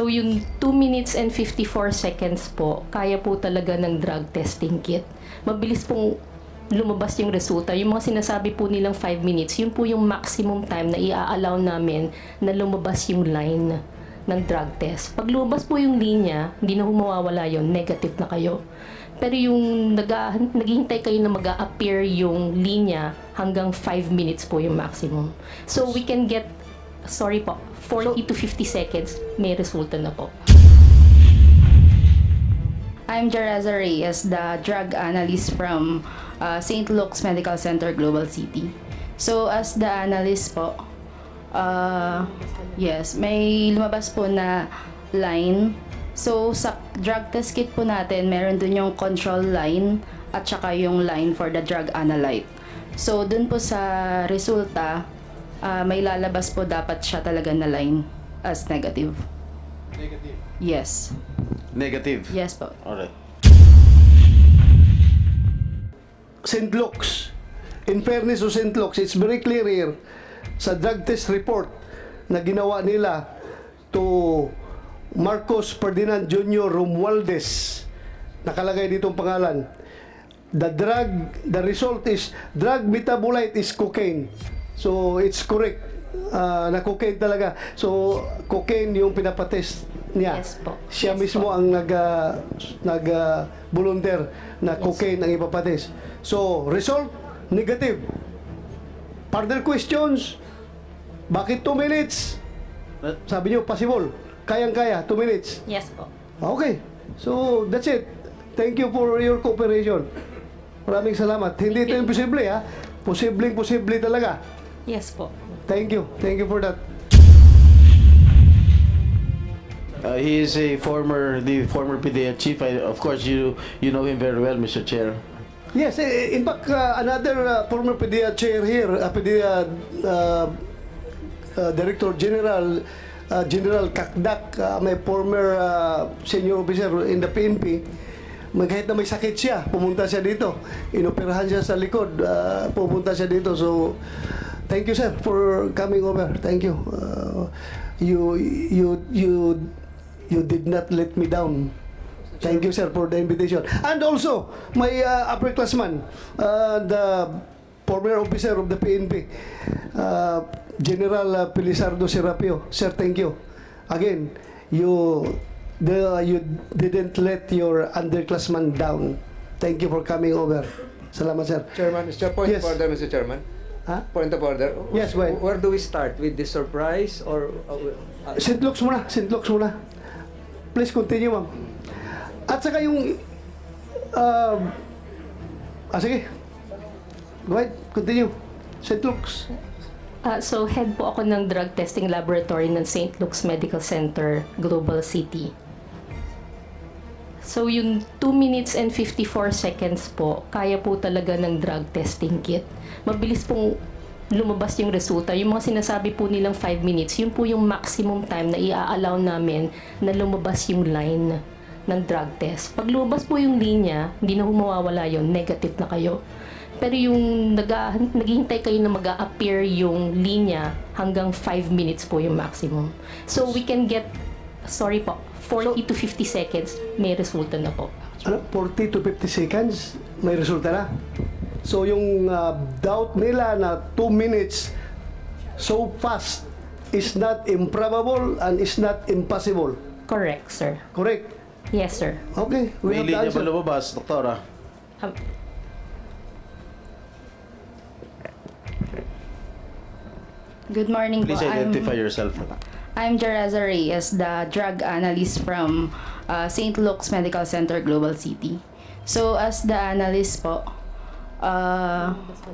So yung 2 minutes and 54 seconds po, kaya po talaga ng drug testing kit. Mabilis pong lumabas yung resulta. Yung mga sinasabi po nilang 5 minutes, yun po yung maximum time na i-allow namin na lumabas yung line ng drug test. Pag lumabas po yung linya, hindi na humawawala yun, negative na kayo. Pero yung naghihintay kayo na mag-a-appear yung linya, hanggang 5 minutes po yung maximum. So we can get, sorry po, 40 to 50 seconds, may resulta na po. I'm Jereza Reyes, the drug analyst from St. Luke's Medical Center, Global City. So as the analyst po, yes, may lumabas po na line. So sa drug test kit po natin, meron dun yung control line at saka yung line for the drug analyte. So dun po sa resulta, may lalabas po dapat siya talaga na line as negative. Negative. Yes. Negative. Yes po. Alright. St. Luke's. In fairness to St. Luke's, it's very clear here sa drug test report na ginawa nila to Marcos Ferdinand Jr. Romualdez. Nakalagay dito ang pangalan. The result is drug metabolite is cocaine. So it's correct. Na cocaine talaga. So cocaine yung pinapatest niya. Yes po. Siya Yes mismo po. ang volunteer na cocaine ang ipapatest. So result negative. Further questions? Bakit 2 minutes? Sabi niyo possible. Kayang-kaya 2 minutes. Yes po. Okay. So that's it. Thank you for your cooperation. Maraming salamat. Hindi ito imposible ha. Posibleng-posible talaga. Yes po. Thank you. Thank you for that. He is the former PDEA chief. Of course, you know him very well, Mr. Chair. Yes, in fact, another former PDEA chair here, PDEA Director General, General Kakdak, may former senior officer in the PNP. Kahit na may sakit siya, pumunta siya dito. Inoperahan siya sa likod, pumunta siya dito. So, thank you, sir, for coming over. Thank you. You did not let me down. Thank you, sir, for the invitation. And also, my upperclassman, the former officer of the PNP, General Pilisardo Serapio. Sir, thank you. Again, you didn't let your underclassman down. Thank you for coming over. Salamat, sir. Chairman, Mr. Point Yes. of order, Mr. Chairman. Ha? Point of order. Yes, go ahead. Where do we start? With the surprise or... St. Luke's muna. St. Luke's muna. Please continue, ma'am. At saka yung... sige. Go ahead. Continue. St. Luke's. So head po ako ng drug testing laboratory ng St. Luke's Medical Center, Global City. So yung 2 minutes and 54 seconds po, kaya po talaga ng drug testing kit. Mabilis pong lumabas yung resulta. Yung mga sinasabi po nilang 5 minutes, yun po yung maximum time na i-allow namin na lumabas yung line ng drug test. Pag lumabas po yung linya, hindi na humawawala yun, negative na kayo. Pero yung naghihintay kayo na mag-a-appear yung linya, hanggang 5 minutes po yung maximum. So we can get, sorry po, 40 to 50 seconds, may resulta na po. 40 to 50 seconds, may resulta na. So yung doubt nila na 2 minutes so fast is not improbable and is not impossible. Correct, sir. Correct? Yes, sir. Okay, we May have the linya ba answer. lumabas, Doktora? Um, Good morning Please po. identify yourself. I'm Jereza Reyes, the drug analyst from St. Luke's Medical Center, Global City. So as the analyst po,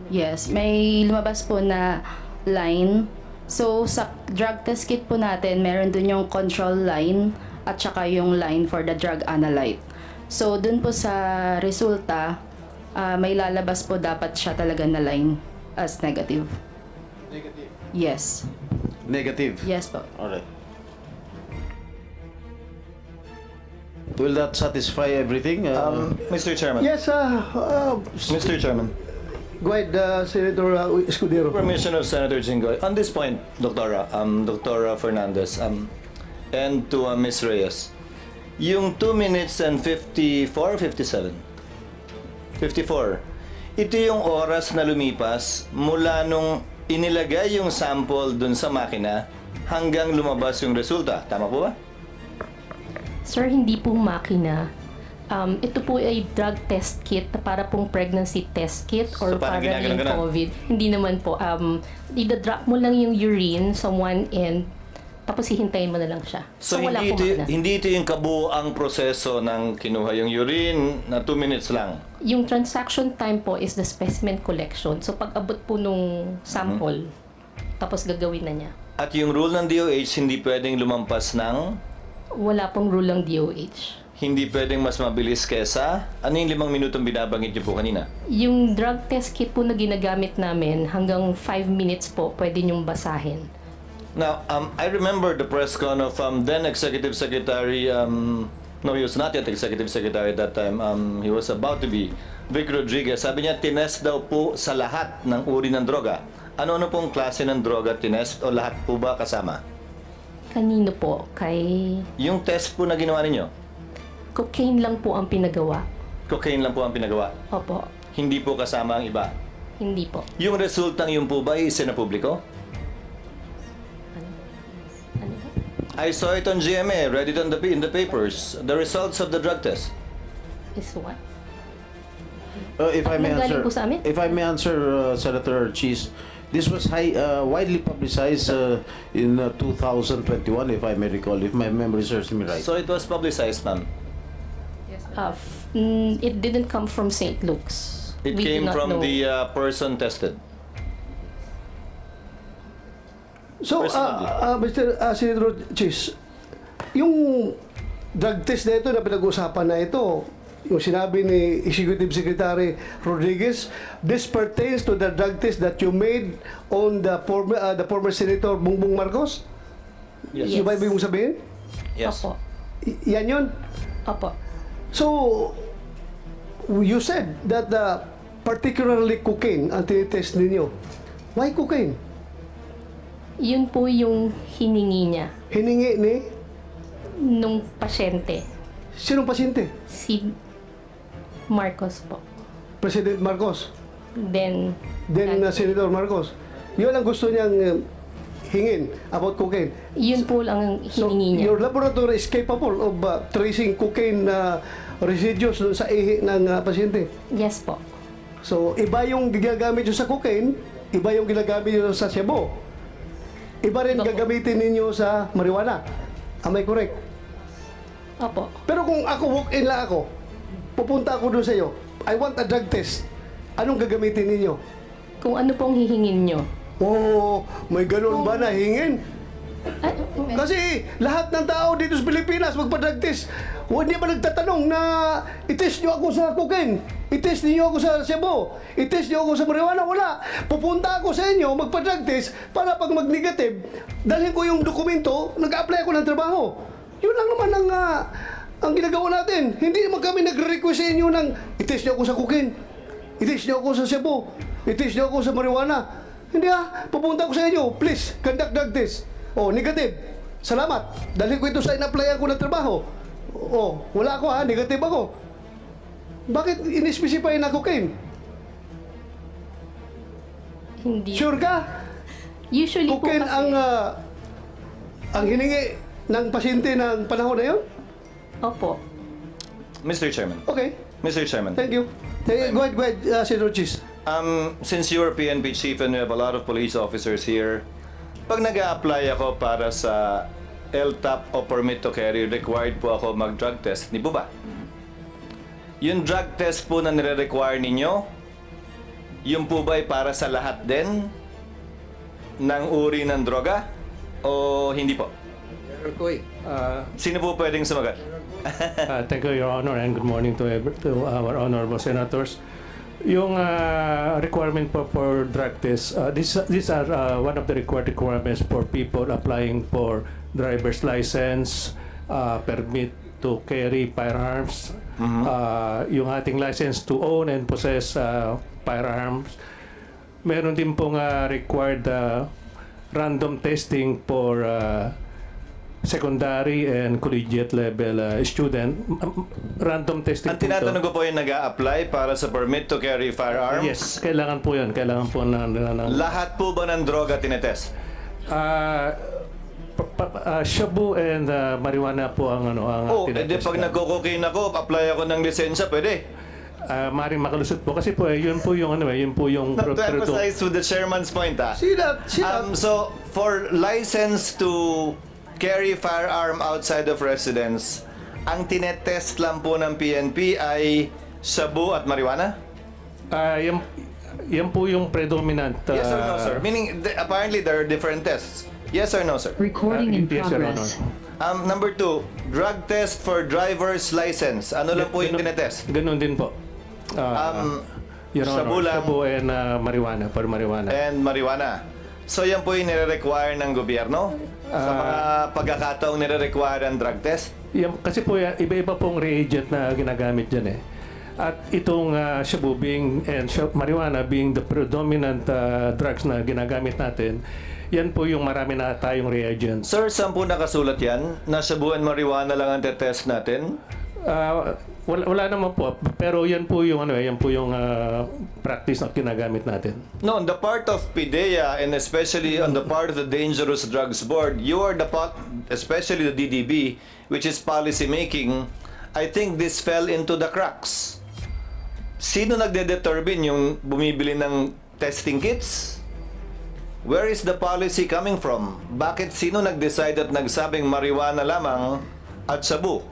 yes, may lumabas po na line. So sa drug test kit po natin, meron dun yung control line at saka yung line for the drug analyte. So dun po sa resulta, may lalabas po dapat siya talaga na line as negative. Negative. Yes. Negative. Yes po. Alright. Will that satisfy everything? Mr. Chairman. Yes, Mr. Chairman. go ahead, Senator Escudero. Permission of Senator Jinggoy. On this point, Dr. Fernandez, and to Ms. Reyes. Yung 2 minutes and 54, 57? 54. Ito yung oras na lumipas mula nung inilagay yung sample dun sa makina hanggang lumabas yung resulta. Tama po ba? Sir, hindi po makina. Ito po ay drug test kit na para pong pregnancy test kit or So, parang para ginaganon yung ka na? COVID. Hindi naman po. Ida-drop mo lang yung urine sa one end, tapos hihintayin mo na lang siya. So, wala hindi, pong ito, makina. hindi ito yung kabuuang proseso ng kinuha yung urine na 2 minutes lang. Yung transaction time po is the specimen collection. So pag abot po nung sample, tapos gagawin na niya. At yung rule ng DOH, hindi pwedeng lumampas ng, Wala pong rule ng DOH. hindi pwedeng mas mabilis kesa, ano yung 5 minutong binabanggit niyo po kanina? Yung drug test kit po na ginagamit namin, hanggang 5 minutes po pwede niyong basahin. Now, I remember the press con of then Executive Secretary, no, he was not yet Executive Secretary at that time, he was about to be, Vic Rodriguez. Sabi niya, tinest daw po sa lahat ng uri ng droga. Ano-ano pong klase ng droga tinest o lahat po ba kasama? Kanino po? Kay Yung test po na ginawa ninyo, cocaine lang po ang pinagawa. cocaine lang po ang pinagawa. Opo, Hindi po kasama ang iba. hindi po. Yung resultang yun po ba isinapubliko? Ano po? I saw it on GMA, read it on in the papers. The results of the drug test. Is what? If I may Nanggaling answer, po sa amin? if I may answer, Senator Cheese, this was widely publicized in 2021, if I may recall, if my memory serves me right. So it was publicized, ma'am. It didn't come from St. Luke's. It We do came not from know. the person tested. So, Personally. Mr. Senator Chis, yung drug test na ito na pinag-uusapan na ito, yung sinabi ni Executive Secretary Rodriguez, this pertains to the drug test that you made on the former Senator Bongbong Marcos? Yes. Yes. Yung ba ibig mong sabihin? Yes. Opo. Yan yun? Opo. So, you said that particularly cocaine ang tinitest ninyo. Why cocaine? Yun po yung hiningi niya Hiningi ni nung pasyente. sinong pasyente? Si Marcos po. President Marcos. Then, Senator Marcos. Yun ang gusto niyang hingin about cocaine. yun po lang ang So, hiningi niya. your laboratory is capable of tracing cocaine residues dun sa ihi ng pasyente. Yes po. So, iba yung ginagamit nyo sa cocaine, iba yung ginagamit nyo sa shabu. Iba rin Iba po. gagamitin ninyo sa marijuana. Am I correct? Opo. Pero kung ako, walk-in lang ako, pupunta ako doon sa iyo, I want a drug test. Anong gagamitin ninyo? Kung ano pong hihingin nyo. Oh, may ganun ba na hingin? Kasi lahat ng tao dito sa Pilipinas magpa-drug test. Hindi ba nagtatanong na i-test nyo ako sa cocaine? I-test niyo ako sa shabu? I-test niyo ako sa marijuana? Wala. Pupunta ako sa inyo, magpa-drug test para pag mag-negative, dalhin ko yung dokumento, nag-apply ako ng trabaho. Yun lang naman ang ginagawa natin. Hindi naman kami nagre-request sa inyo ng i-test niyo ako sa cocaine. I-test niyo ako sa shabu. I-test niyo ako sa marijuana. Hindi pupunta ako sa inyo. Please, conduct drug test. Oh, negative. Salamat. Dahil ko ito sa in-applyan ko ng trabaho. Oh, wala ako negative ako. Bakit in-specify na cocaine? Hindi. Sure ka? Usually po Cocaine kasi. ang hiningi ng pasyente ng panahon na yun? Opo. Mr. Chairman. Okay. Mr. Chairman. Thank you. Go ahead, Senator Chis. Since you're a PNP chief and we have a lot of police officers here, pag nag-a-apply ako para sa LTAP o permit to carry, required po ako mag-drug test. Di po ba? Yung drug test po na nire-require ninyo, yung po ba ay para sa lahat din ng uri ng droga o hindi po? General Koy, Sino po pwedeng sumagot? Thank you, Your Honor, and good morning to our honorable senators. Yung requirement for drug test, these are one of the requirements for people applying for driver's license, permit to carry firearms, yung ating license to own and possess firearms. Meron din pong required random testing for secondary and collegiate level student, random testing Ang tinatanong ko po yung nag-a-apply para sa permit to carry firearms. Yes, kailangan po yan. Kailangan po ng Lahat po ba ng droga tinetest? shabu and marijuana po ang Oh, edi pag nagko-cocaine ako, apply ako ng lisensya, pwede. maring makalusot po kasi po yun po yung yun po yung To emphasize to the chairman's point, See that? So, for license to carry firearm outside of residence, ang tinetest lang po ng PNP ay shabu at marijuana? yan po yung predominant Yes or no, sir? Meaning, apparently there are different tests. Yes or no, sir? Recording in yes, Your progress. Honor. Number 2, drug test for driver's license. Ano lang po yung tinetest? Ganun din po. Your Honor, shabu lang. shabu and marijuana, for marijuana. And marijuana. So yan po yung nire-require ng gobyerno? Sa mga pagkakataong nire-require ang drug test? Kasi po iba-iba pong reagent na ginagamit dyan eh. At itong shabu and marijuana being the predominant drugs na ginagamit natin, yan po yung marami na tayong reagents. Sir, saan po nakasulat yan? Na shabu and marijuana lang ang test natin? Wala naman po, pero yan po yung practice na ginagamit natin. No, on the part of PIDEA and especially on the part of the Dangerous Drugs Board, you are the part, especially the DDB, which is policy making. I think this fell into the cracks. Sino nagde-determine yung bumibili ng testing kits? Where is the policy coming from? Bakit sino nag-decide at nagsabing marijuana lamang at shabu?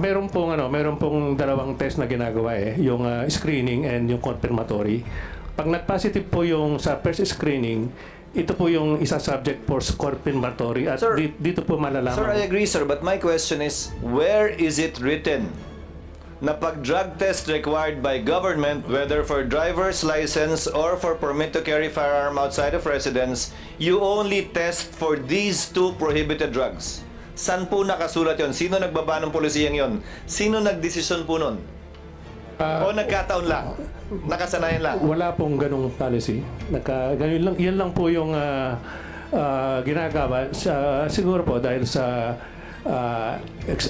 Meron pong dalawang test na ginagawa eh, yung screening and yung confirmatory. Pag nag-positive po yung sa first screening, ito po yung isa subject for confirmatory at Sir, dito po malalaman. Sir, I agree, sir. But my question is, where is it written na pag drug test required by government, whether for driver's license or for permit to carry firearm outside of residence, you only test for these two prohibited drugs? San po nakasulat yon? Sino nagbaba ng polisiyang yon? Sino nagdesisyon po nun? O nagkataon lang? Nakasanayan lang? Wala pong ganung policy. Ganun lang, yan lang po yung ginagawa siguro po dahil sa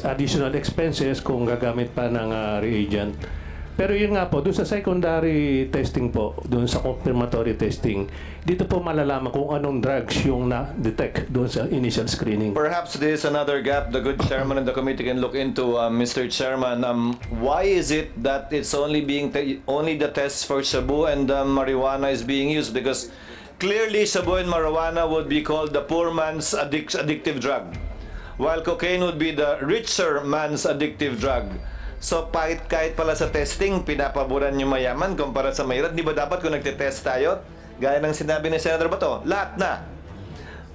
additional expenses kung gagamit pa ng reagent. Pero yun nga po, doon sa secondary testing po, doon sa confirmatory testing, dito po malalaman kung anong drugs yung na-detect doon sa initial screening. Perhaps there is another gap the good chairman of the committee can look into, Mr. Chairman. Why is it that it's only only the tests for shabu and marijuana is being used? Because clearly shabu and marijuana would be called the poor man's addictive drug, while cocaine would be the richer man's addictive drug. So kahit pala sa testing, pinapaboran yung mayaman kumpara sa mahirap, di ba dapat kung nagtitest tayo, gaya ng sinabi ni Senator Bato, lahat na.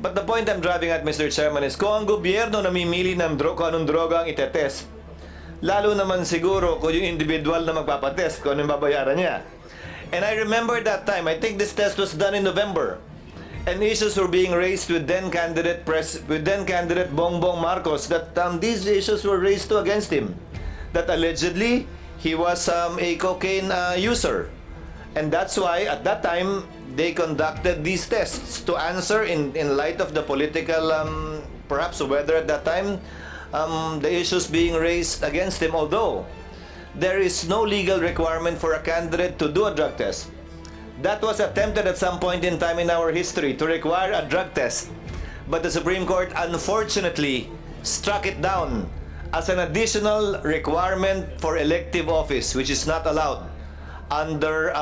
But the point I'm driving at, Mr. Chairman, is kung ang gobyerno namimili ng kung anong droga ang itetest, lalo naman siguro kung yung individual na magpapatest, kung anong babayaran niya. And I remember that time, I think this test was done in November, and issues were being raised with then candidate Bongbong Marcos that these issues were raised against him. That allegedly he was a cocaine user, and that's why at that time they conducted these tests to answer in light of the political perhaps weather at that time, the issues being raised against him. Although there is no legal requirement for a candidate to do a drug test. That was attempted at some point in time in our history to require a drug test, but the Supreme Court unfortunately struck it down as an additional requirement for elective office, which is not allowed under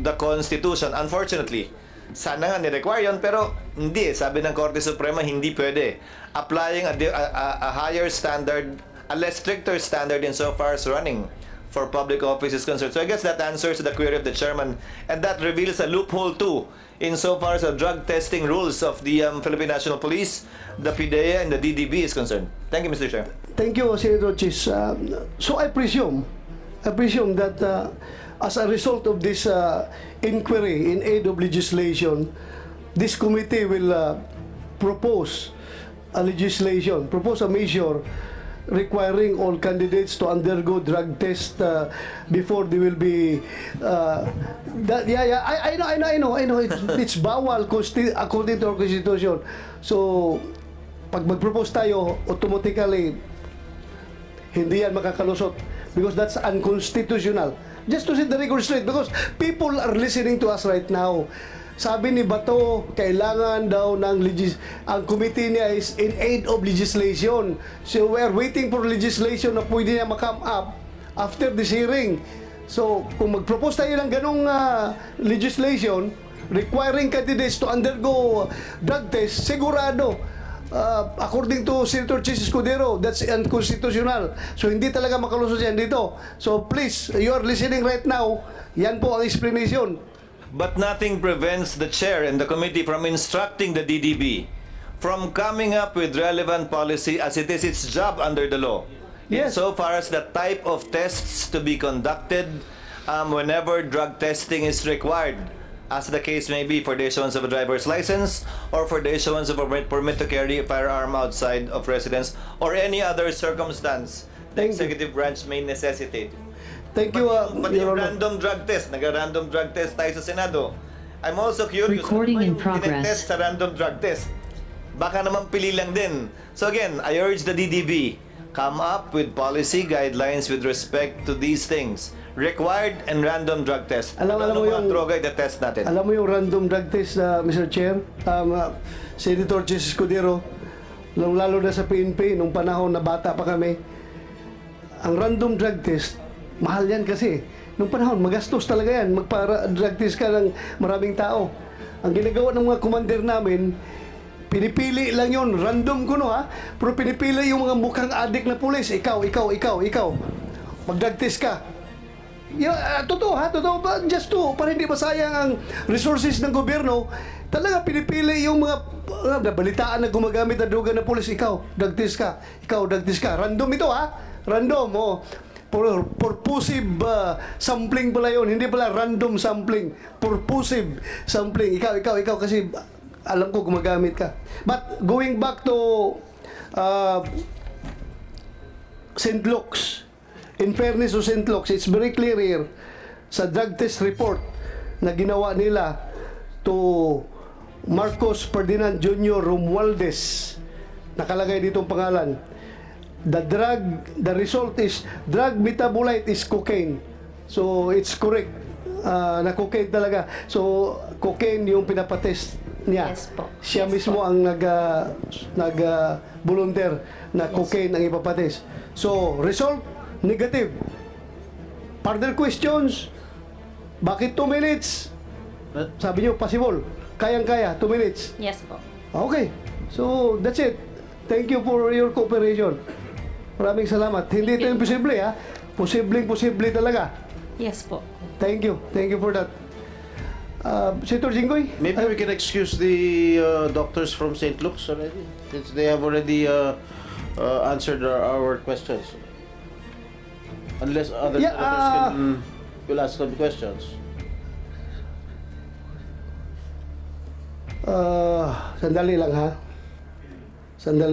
the Constitution. Unfortunately, sana nga ni-require yun, pero hindi. Sabi ng Korte Suprema, hindi pwede. Applying a higher standard, a less stricter standard insofar as running for public office is concerned. So I guess that answers the query of the chairman, and that reveals a loophole too insofar as the drug testing rules of the Philippine National Police, the PIDEA, and the DDB is concerned. Thank you, Mr. Chair. Thank you, Senator Chis. So I presume that as a result of this inquiry in aid of legislation, this committee will propose a measure requiring all candidates to undergo drug test before they will be I know it's bawal according to our constitution. So pag mag-propose tayo, automatically, hindi yan makakalusot because that's unconstitutional. Just to set the record straight, because people are listening to us right now. Sabi ni Bato, kailangan daw ng ang committee niya is in aid of legislation. So we are waiting for legislation na pwede niya ma-come up after this hearing. So kung mag-propose tayo ng ganong legislation requiring candidates to undergo drug test, sigurado according to Senator Chis Escudero, that's unconstitutional. So hindi talaga makalusot yan dito. So please, you are listening right now. Yan po ang explanation. But nothing prevents the chair and the committee from instructing the DDB from coming up with relevant policy as it is its job under the law. Yes. So far as the type of tests to be conducted whenever drug testing is required, as the case may be for the issuance of a driver's license or for the issuance of a permit to carry a firearm outside of residence or any other circumstance the Thank you. executive branch may necessitate. Thank you, Pati Your yung Honor. random drug test, nag-random drug test tayo sa Senado. I'm also curious, Recording ano in ba yung progress. tinetest sa random drug test? Baka naman pili lang din. So again, I urge the DDB, come up with policy guidelines with respect to these things. Required and random drug test. Alam mo mga yung- droga i-test natin? Alam mo yung random drug test, Mr. Chair, Senator Chis Escudero, lalo na sa PNP, nung panahon na bata pa kami, ang random drug test, mahal yan kasi. Nung panahon, magastos talaga yan. Magpa-drug test ka ng maraming tao. Ang ginagawa ng mga commander namin, pinipili lang yon, random kuno ha, pero pinipili yung mga mukhang adik na pulis. Ikaw. Mag-drug test ka. Totoo ha, totoo ba? Just to, para hindi masayang ang resources ng gobyerno, talaga pinipili yung mga nabalitaan na gumagamit ng droga na pulis. Ikaw, drug test ka. Random ito ha, random. Oh. Purposive sampling pala yun, hindi pala random sampling. Purposive sampling. Ikaw, kasi alam ko gumagamit ka. But going back to St. Luke's, in fairness to St. Luke's, it's very clear here sa drug test report na ginawa nila to Marcos Ferdinand Jr. Romualdez. Nakalagay dito ang pangalan. The result is drug metabolite is cocaine. So it's correct. Na cocaine talaga. So cocaine yung pinapatest niya. Yes po. Siya Yes mismo po. ang volunteer na cocaine ang ipapatest. So result negative. Further questions? Bakit 2 minutes? Sabi niyo possible. Kayang-kaya 2 minutes. Yes po. Okay. So that's it. Thank you for your cooperation. Maraming salamat. Hindi ito imposible ha. Posibleng-posible talaga. Yes po. Thank you. Thank you for that. Senator Jinggoy? Maybe we can excuse the doctors from St. Luke's already, since they have already answered our questions. Unless other Yeah, senators will ask some questions. Sandali lang ha. Sandali